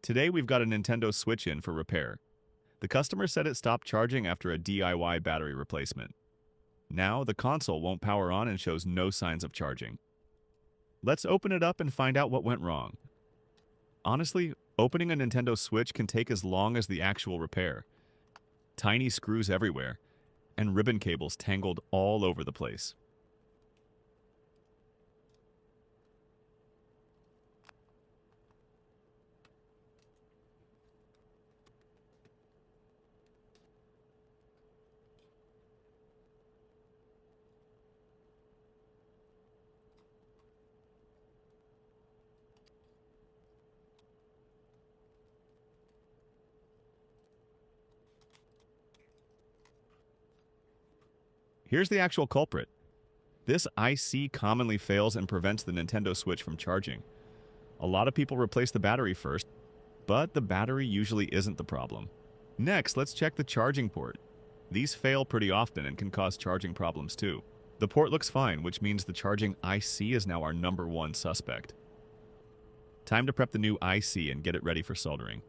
Today we've got a Nintendo Switch in for repair. The customer said it stopped charging after a DIY battery replacement. Now the console won't power on and shows no signs of charging. Let's open it up and find out what went wrong. Honestly, opening a Nintendo Switch can take as long as the actual repair. Tiny screws everywhere, and ribbon cables tangled all over the place. Here's the actual culprit. This IC commonly fails and prevents the Nintendo Switch from charging. A lot of people replace the battery first, but the battery usually isn't the problem. Next, let's check the charging port. These fail pretty often and can cause charging problems too. The port looks fine, which means the charging IC is now our #1 suspect. Time to prep the new IC and get it ready for soldering.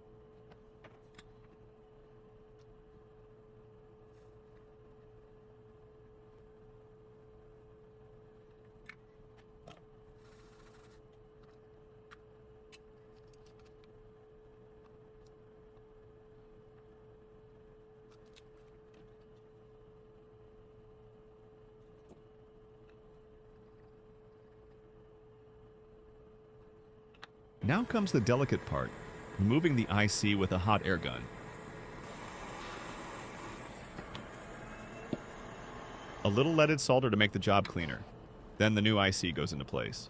Now comes the delicate part, removing the IC with a hot air gun. A little leaded solder to make the job cleaner. Then the new IC goes into place.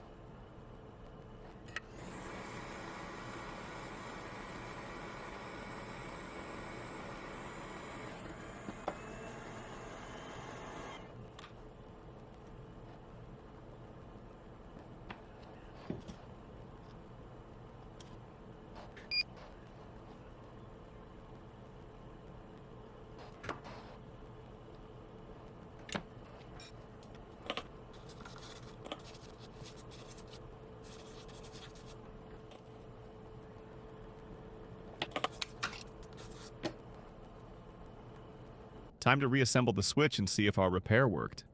Time to reassemble the switch and see if our repair worked.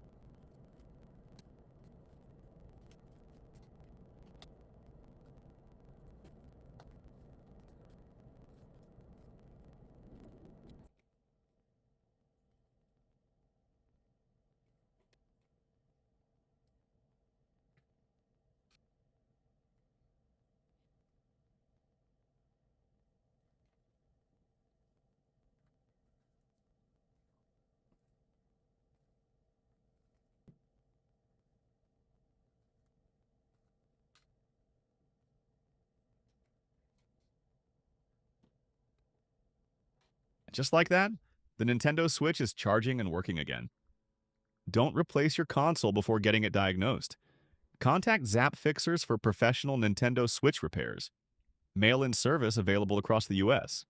Just like that, the Nintendo Switch is charging and working again. Don't replace your console before getting it diagnosed. Contact ZapFixers for professional Nintendo Switch repairs. Mail-in service available across the US.